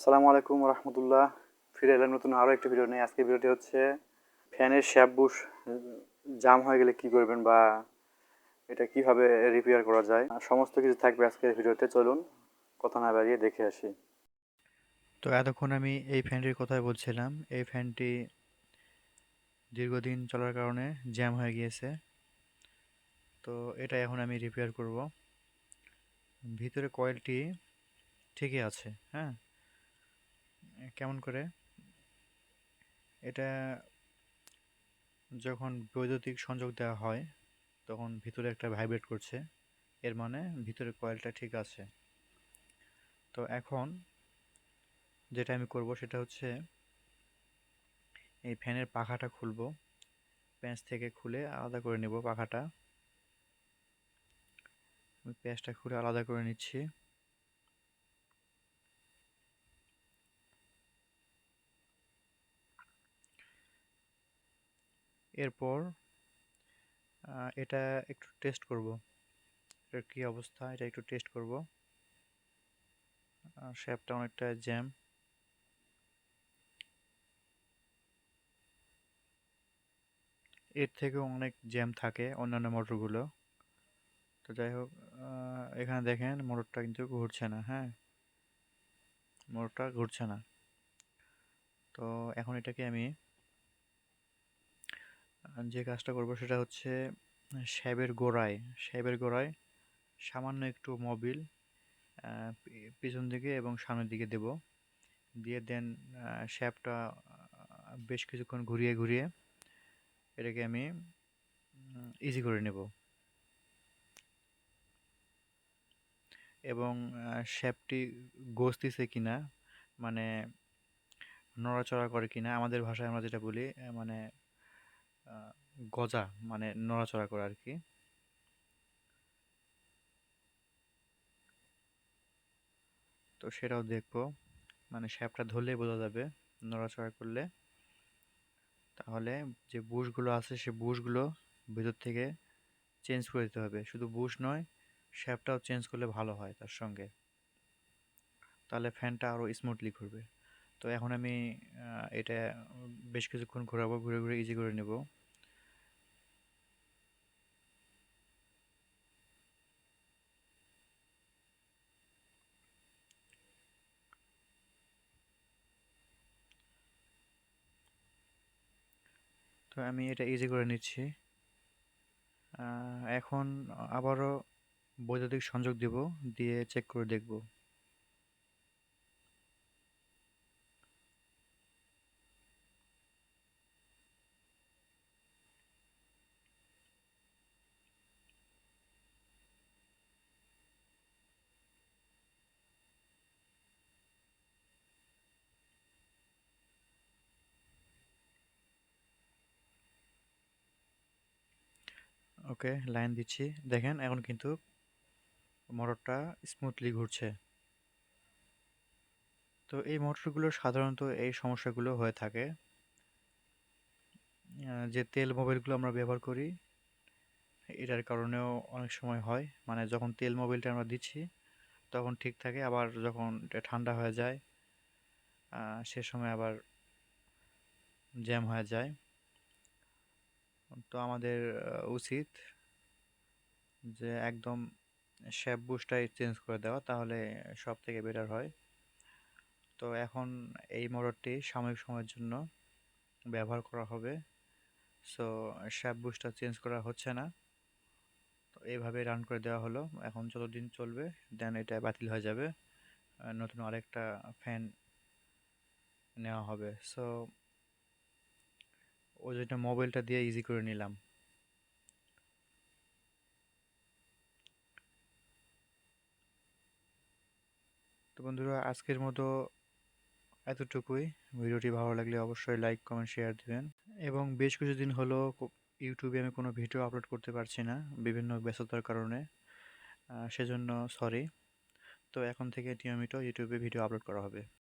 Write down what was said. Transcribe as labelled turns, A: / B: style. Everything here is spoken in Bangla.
A: আসসালামু আলাইকুম রহমতুল্লাহ। ফিরে এলাম নতুন আরও একটি ভিডিও নিয়ে। আজকের ভিডিওটি হচ্ছে ফ্যানের শ্যাফট বুশ জাম হয়ে গেলে কি করবেন বা এটা কিভাবে রিপেয়ার করা যায়, সমস্ত কিছু থাকবে আজকের ভিডিওতে। চলুন কথা না বাড়িয়ে দেখে আসি।
B: তো এতক্ষণ আমি এই ফ্যানটির কথাই বলছিলাম। এই ফ্যানটি দীর্ঘদিন চলার কারণে জ্যাম হয়ে গিয়েছে। তো এটা এখন আমি রিপেয়ার করব। ভিতরে কয়েলটি ঠিকই আছে, হ্যাঁ। কেমন করে এটা যখন বৈদ্যুতিক সংযোগ দেওয়া হয় তখন ভিতরে একটা ভাইব্রেট করছে, এর মানে ভিতরে কয়েলটা ঠিক আছে। তো এখন যেটা আমি করব সেটা হচ্ছে এই ফ্যানের পাখাটা খুলবো, প্যাঁচ থেকে খুলে আলাদা করে নেব পাখাটা। আমি প্যাঁচটা খুলে আলাদা করে নিচ্ছি। এরপর এটা একটু টেস্ট করব, এটার কী অবস্থা এটা একটু টেস্ট করব। শ্যাফটটা অনেকটা জ্যাম। এর থেকেও অনেক জ্যাম থাকে অন্যান্য মোটরগুলো। তো যাই হোক, এখানে দেখেন মোটরটা কিন্তু ঘুরছে না, হ্যাঁ, মোটরটা ঘুরছে না। তো এখন এটাকে আমি যে কাজটা করব সেটা হচ্ছে শ্যাবের গোড়ায় সামান্য একটু মোবিল পিছন দিকে এবং সামনের দিকে দেব, দিয়ে দেন শ্যাফটটা বেশ কিছুক্ষণ ঘুরিয়ে ঘুরিয়ে এটাকে আমি ইজি করে নেব। এবং শ্যাফটটি গসতিছে কিনা, মানে নড়াচড়া করে কিনা, আমাদের ভাষায় আমরা যেটা বলি মানে আহ, গজা, মানে নড়াচড়া করে আর কি। তো সেটাও দেখবো, মানে শ্যাফটটা ধরলেই বোঝা যাবে নড়াচড়া করলে। তাহলে যে বুশগুলো আছে সে বুশগুলো ভিতর থেকে চেঞ্জ করে দিতে হবে। শুধু বুশ নয়, শ্যাফটটাও চেঞ্জ করলে ভালো হয় তার সঙ্গে, তাহলে ফ্যানটা আরও স্মুথলি ঘুরবে। তো এখন আমি এটা বেশ কিছুক্ষণ ঘোরাবো, ঘুরে ঘুরে ইজি করে নেব। তো আমি এটা ইজি করে নিচ্ছি। এখন আবারও বৈদ্যুতিক সংযোগ দিব, দিয়ে চেক করে দেখব। ওকে, লাইন দিচ্ছি। দেখেন এখন কিন্তু মোটরটা স্মুথলি ঘুরছে। তো এই মোটরগুলো সাধারণত এই সমস্যাগুলো হয়ে থাকে। যে তেল মোবিলগুলো আমরা ব্যবহার করি এটার কারণেও অনেক সময় হয়, মানে যখন তেল মোবিলটা আমরা দিচ্ছি তখন ঠিক থাকে, আবার যখন এটা ঠান্ডা হয়ে যায় সে সময় আবার জ্যাম হয়ে যায়। তো আমাদের উচিত যে একদম শ্যাফট বুশটাই চেঞ্জ করে দেওয়া, তাহলে সব থেকে বেটার হয়। তো এখন এই মোটরটি সাময়িক সময়ের জন্য ব্যবহার করা হবে। সো শ্যাফট বুশটা চেঞ্জ করা হচ্ছে না, তো এইভাবে রান করে দেওয়া হলো। এখন যতদিন চলবে দেন এটা বাতিল হয়ে যাবে, নতুন আরেকটা ফ্যান নেওয়া হবে। সো ওই জন্য মোবাইলটা দিয়ে ইজি করে নিলাম। তো বন্ধুরা, আজকের মতো এতটুকুই। ভিডিওটি ভালো লাগলে অবশ্যই লাইক কমেন্ট শেয়ার দিবেন। এবং বেশ কিছুদিন হলো ইউটিউবে আমি কোনো ভিডিও আপলোড করতে পারছি না বিভিন্ন ব্যস্ততার কারণে, সেজন্য সরি। তো এখন থেকে নিয়মিত ইউটিউবে ভিডিও আপলোড করা হবে।